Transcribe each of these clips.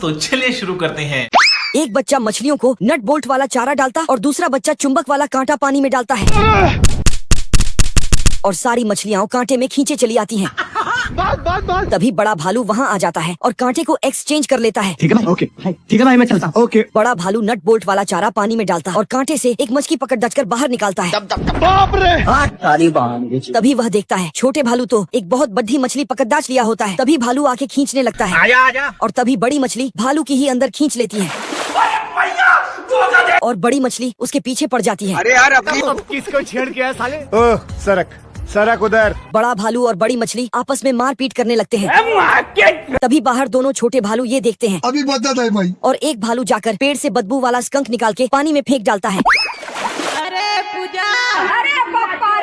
तो चलिए शुरू करते हैं। एक बच्चा मछलियों को नट बोल्ट वाला चारा डालता और दूसरा बच्चा चुंबक वाला कांटा पानी में डालता है और सारी मछलियाँ कांटे में खींचे चली आती हैं। तभी बड़ा भालू वहाँ आ जाता है और कांटे को एक्सचेंज कर लेता है। ठीक है ना? ओके ठीक है भाई, मैं चलता हूँ। ओके। बड़ा भालू नट बोल्ट वाला चारा पानी में डालता है और कांटे से एक मछली पकड़ दचकर बाहर निकालता है। बाप रे! तभी वह देखता है छोटे भालू तो एक बहुत बड़ी मछली पकड़ दाच लिया होता है। तभी भालू आके खींचने लगता है। आजा। और तभी बड़ी मछली भालू की ही अंदर खींच लेती है और बड़ी मछली उसके पीछे पड़ जाती है। अरे यार अब किसको छेड़ के है साले? ओह सरक उधर। बड़ा भालू और बड़ी मछली आपस में मारपीट करने लगते हैं। तभी बाहर दोनों छोटे भालू ये देखते हैं। अभी बता है भाई। और एक भालू जाकर पेड़ से बदबू वाला स्कंक निकाल के पानी में फेंक डालता है।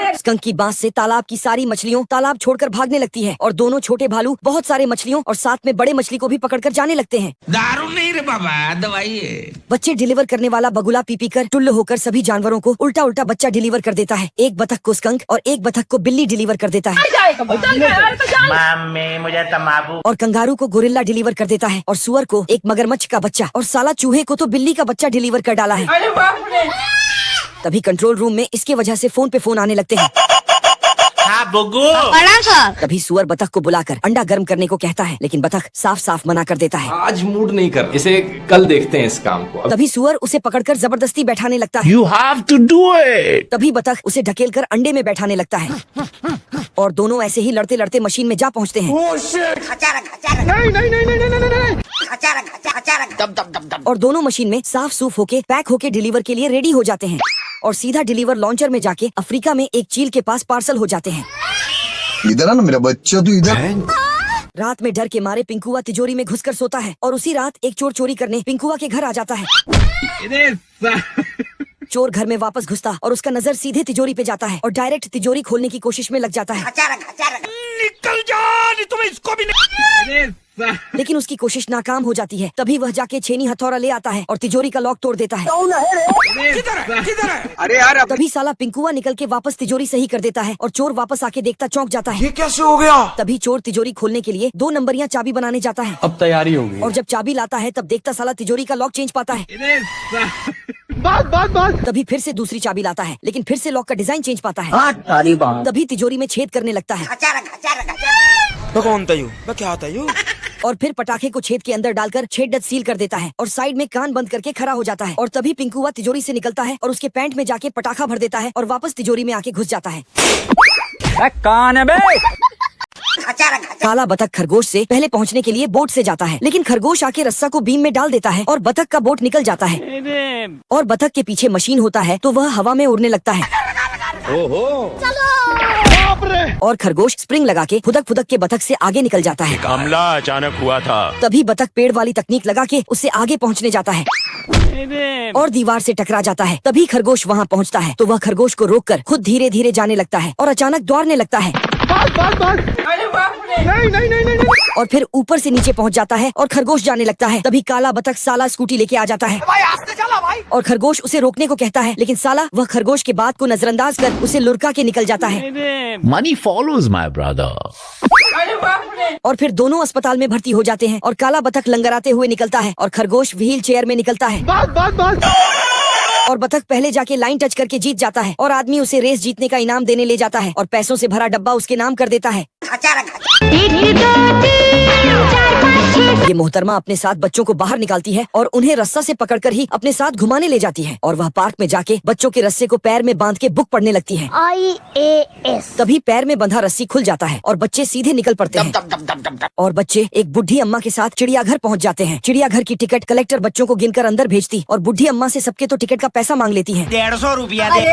स्कंक की बांस से तालाब की सारी मछलियों तालाब छोड़कर भागने लगती है और दोनों छोटे भालू बहुत सारे मछलियों और साथ में बड़े मछली को भी पकड़कर जाने लगते हैं। दारू नहीं रे बाबा, दवाई है। बच्चे डिलीवर करने वाला बगुला पी पी कर टुल्ल होकर सभी जानवरों को उल्टा उल्टा बच्चा डिलीवर कर देता है। एक बतख को स्कंक और एक बतख को बिल्ली डिलीवर कर देता है। मम्मी मुझे तंबाकू। और कंगारू को गोरिल्ला डिलीवर कर देता है और सुअर को एक मगरमच्छ का बच्चा और साला चूहे को तो बिल्ली का बच्चा डिलीवर कर डाला है। तभी कंट्रोल रूम में इसके वजह से फोन पे फोन आने लगते हैं। हाँ बुग्गू। तभी सुअर बतख को बुलाकर अंडा गर्म करने को कहता है, लेकिन बतख साफ साफ मना कर देता है। आज मूड नहीं कर, इसे कल देखते हैं इस काम को। तभी सुअर उसे पकड़कर जबरदस्ती बैठाने लगता है। You have to do it। तभी बतख उसे ढकेल कर अंडे में बैठाने लगता है और दोनों ऐसे ही लड़ते लड़ते मशीन में जा पहुँचते हैं। और दोनों मशीन में साफ सूफ होके पैक होके डिलीवर के लिए रेडी हो जाते हैं और सीधा डिलीवर लॉन्चर में जाके अफ्रीका में एक चील के पास पार्सल हो जाते हैं। इधर आना मेरा बच्चा, तू इधर। रात में डर के मारे पिंकुआ तिजोरी में घुसकर सोता है और उसी रात एक चोर चोरी करने पिंकुआ के घर आ जाता है। चोर घर में वापस घुसता और उसका नजर सीधे तिजोरी पे जाता है और डायरेक्ट तिजोरी खोलने की कोशिश में लग जाता है। निकल जा, नहीं तो मैं इसको भी नहीं। लेकिन उसकी कोशिश नाकाम हो जाती है। तभी वह जाके छेनी हथौड़ा ले आता है और तिजोरी का लॉक तोड़ देता है। किधर है? अरे यार तभी साला पिंकुआ निकल के वापस तिजोरी सही कर देता है और चोर वापस आके देखता चौंक जाता है। ये कैसे हो गया? तभी चोर तिजोरी खोलने के लिए 2 नंबरियां चाबी बनाने जाता है। अब तैयारी होगी। और जब चाबी लाता है तब देखता साला तिजोरी का लॉक चेंज पाता है। बात तभी फिर से दूसरी चाबी लाता है, लेकिन फिर से लॉक का डिजाइन चेंज पाता है। तभी तिजोरी में छेद करने लगता है क्या होता है? और फिर पटाखे को छेद के अंदर डालकर छेद सील कर देता है और साइड में कान बंद करके खड़ा हो जाता है। और तभी पिंकुआ तिजोरी से निकलता है और उसके पैंट में जाके पटाखा भर देता है और वापस तिजोरी में आके घुस जाता है। कौन है बे? काला बतख खरगोश से पहले पहुंचने के लिए बोट से जाता है, लेकिन खरगोश आके रस्सा को बीम में डाल देता है और बतख का बोट निकल जाता है। और बतख के पीछे मशीन होता है तो वह हवा में उड़ने लगता है। और खरगोश स्प्रिंग लगा के फुदक फुदक के बतख से आगे निकल जाता है। हमला अचानक हुआ था। तभी बतख पेड़ वाली तकनीक लगा के उससे आगे पहुंचने जाता है और दीवार से टकरा जाता है। तभी खरगोश वहां पहुंचता है तो वह खरगोश को रोककर खुद धीरे धीरे जाने लगता है और अचानक दौड़ने लगता है। नहीं। और फिर ऊपर से नीचे पहुंच जाता है और खरगोश जाने लगता है। तभी काला बतख साला स्कूटी लेके आ जाता है और खरगोश उसे रोकने को कहता है, लेकिन साला वह खरगोश के बात को नजरअंदाज कर उसे लुढ़का के निकल जाता है। Money follows my brother. और फिर दोनों अस्पताल में भर्ती हो जाते हैं और काला बतख लंगराते हुए निकलता है और खरगोश व्हील चेयर में निकलता है। और बतख पहले जाके लाइन टच करके जीत जाता है और आदमी उसे रेस जीतने का इनाम देने ले जाता है और पैसों से भरा डब्बा उसके नाम कर देता है। ये मोहतरमा अपने साथ बच्चों को बाहर निकालती है और उन्हें रस्सा से पकड़कर ही अपने साथ घुमाने ले जाती है और वह पार्क में जाके बच्चों के रस्से को पैर में बांध के बुक पढ़ने लगती है। IAS। तभी पैर में बंधा रस्सी खुल जाता है और बच्चे सीधे निकल पड़ते हैं और बच्चे एक बुढ़ी अम्मा के साथ चिड़ियाघर पहुंच जाते हैं। चिड़ियाघर की टिकट कलेक्टर बच्चों को गिनकर अंदर भेजती और बुढ़ी अम्मा से सबके तो टिकट का पैसा मांग लेती है। 150 रुपया दे।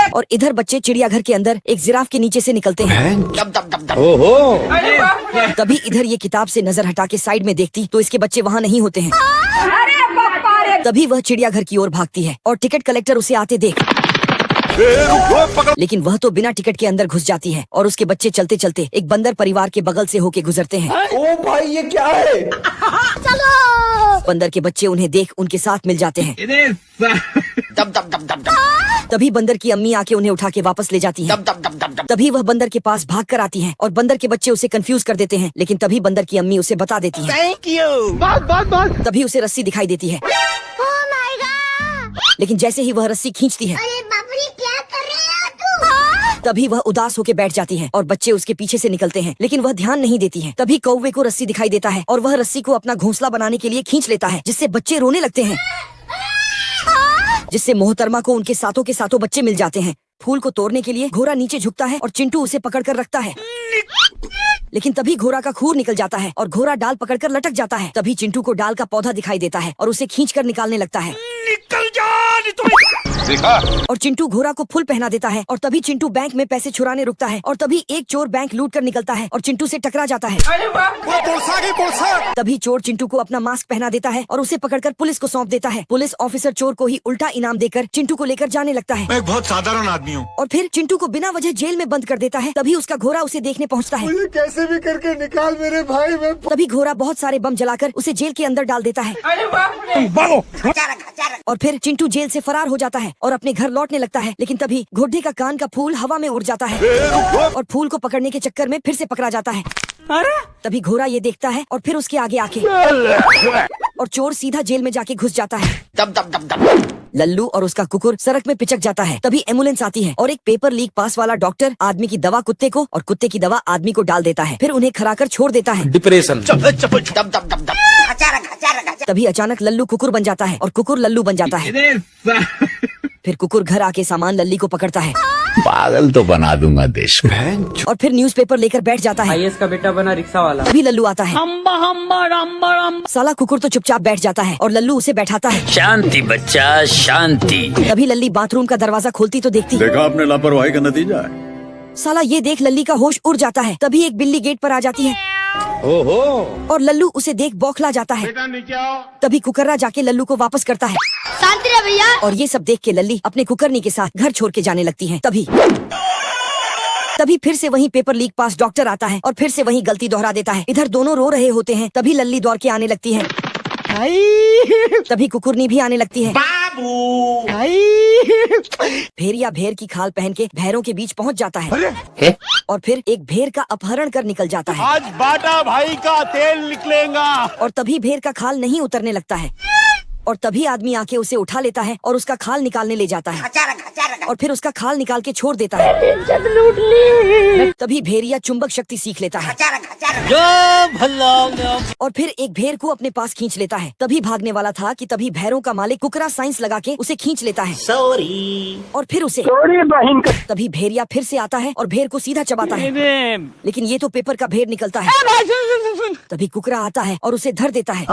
और इधर बच्चे चिड़ियाघर के अंदर एक जिराफ के नीचे से निकलते हैं। तभी इधर ये किताब से नजर हटा के साइड में देखती तो इसके बच्चे वहाँ नहीं होते हैं। तभी वह चिड़ियाघर की ओर भागती है और टिकट कलेक्टर उसे आते देख, लेकिन वह तो बिना टिकट के अंदर घुस जाती है और उसके बच्चे चलते चलते एक बंदर परिवार के बगल से होके गुजरते हैं। ओ भाई ये क्या है? चलो बंदर के बच्चे उन्हें देख उनके साथ मिल जाते हैं। तभी बंदर की अम्मी आके उन्हें उठा के वापस ले जाती है। तभी वह बंदर के पास भाग कर आती है और बंदर के बच्चे उसे कंफ्यूज कर देते हैं, लेकिन तभी बंदर की अम्मी उसे बता देती है। Thank you. बस। तभी उसे रस्सी दिखाई देती है, लेकिन जैसे ही वह रस्सी खींचती है क्या कर रहे हो तभी वह उदास होकर बैठ जाती है और बच्चे उसके पीछे से निकलते हैं, लेकिन वह ध्यान नहीं देती है। तभी कौवे को रस्सी दिखाई देता है और वह रस्सी को अपना घोंसला बनाने के लिए खींच लेता है, जिससे बच्चे रोने लगते हैं, जिससे मोहतरमा को उनके सातों के सातों बच्चे मिल जाते हैं। फूल को तोड़ने के लिए घोड़ा नीचे झुकता है और चिंटू उसे पकड़कर रखता है, लेकिन तभी घोड़ा का खूर निकल जाता है और घोड़ा डाल पकड़कर लटक जाता है। तभी चिंटू को डाल का पौधा दिखाई देता है और उसे खींचकर निकालने लगता है। निकल जा नहीं तुम्हें। और चिंटू घोड़ा को फुल पहना देता है और तभी चिंटू बैंक में पैसे चुराने रुकता है और तभी एक चोर बैंक लूट कर निकलता है और चिंटू से टकरा जाता है। तभी चोर चिंटू को अपना मास्क पहना देता है और उसे पकड़कर पुलिस को सौंप देता है। पुलिस ऑफिसर चोर को ही उल्टा इनाम देकर चिंटू को लेकर जाने लगता है। मैं एक बहुत साधारण आदमी हूँ। और फिर चिंटू को बिना वजह जेल में बंद कर देता है। तभी उसका घोड़ा उसे देखने पहुँचता है। मुझे कैसे भी करके निकाल मेरे भाई। मैं तभी घोड़ा बहुत सारे बम जलाकर उसे जेल के अंदर डाल देता है और फिर चिंटू जेल से फरार हो जाता है और अपने घर लौटने लगता है, लेकिन तभी घोड़े का कान का फूल हवा में उड़ जाता है और फूल को पकड़ने के चक्कर में फिर से पकड़ा जाता है। तभी घोड़ा ये देखता है और फिर उसके आगे आके और चोर सीधा जेल में जाके घुस जाता है। लल्लू और उसका कुकुर सड़क में पिचक जाता है। तभी एम्बुलेंस आती है और एक पेपर लीक पास वाला डॉक्टर आदमी की दवा कुत्ते को और कुत्ते की दवा आदमी को डाल देता है, फिर उन्हें खराकर छोड़ देता है। डिप्रेशन। तभी अचानक लल्लू कुकुर बन जाता है और कुकुर लल्लू बन जाता है। फिर कुकुर घर आके सामान लल्ली को पकड़ता है पागल तो बना दूंगा देश को। और फिर न्यूज़पेपर लेकर बैठ जाता है। आईएएस का बेटा बना रिक्शा वाला। तभी लल्लू आता है। साला कुकुर तो चुपचाप बैठ जाता है और लल्लू उसे बैठाता है। शांति बच्चा शांति। तभी लल्ली बाथरूम का दरवाजा खोलती तो देखती देखा आपने लापरवाही का नतीजा है। साला ये देख लल्ली का होश उड़ जाता है। तभी एक बिल्ली गेट पर आ जाती है और लल्लू उसे देख बौखला जाता है। तभी कुकर्रा जाके लल्लू को वापस करता है। शांति रहे भैया। और ये सब देख के लल्ली अपने कुकरनी के साथ घर छोड़ के जाने लगती है। तभी फिर से वही पेपर लीक पास डॉक्टर आता है और फिर से वही गलती दोहरा देता है। इधर दोनों रो रहे होते हैं। तभी लल्ली दौड़ के आने लगती है। तभी कुकुरनी भी आने लगती है। भेड़िया भेड़ की खाल पहन के भैरों के बीच पहुंच जाता है और फिर एक भेड़ का अपहरण कर निकल जाता है। आज बाटा भाई का तेल निकलेगा। और तभी भेड़ का खाल नहीं उतरने लगता है और तभी आदमी आके उसे उठा लेता है और उसका खाल निकालने ले जाता है और फिर उसका खाल निकाल के छोड़ देता है। तभी भेड़िया चुंबक शक्ति सीख लेता है और फिर एक भेड़ को अपने पास खींच लेता है। तभी भागने वाला था कि तभी भैरों का मालिक कुकरा साइंस लगा के उसे खींच लेता है और फिर उसे तभी भेड़िया फिर से आता है और भेड़ को सीधा चबाता है, लेकिन ये तो पेपर का भेड़ निकलता है। तभी कुकरा आता है और उसे धर देता है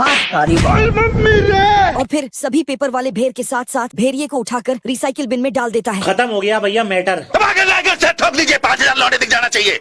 और फिर सभी पेपर वाले भेड़ के साथ साथ भेड़िए को उठाकर रिसाइकिल बिन में डाल देता है। खत्म हो गया भैया मैटर। ठोक लीजिए 5000 लौटे दिख जाना चाहिए।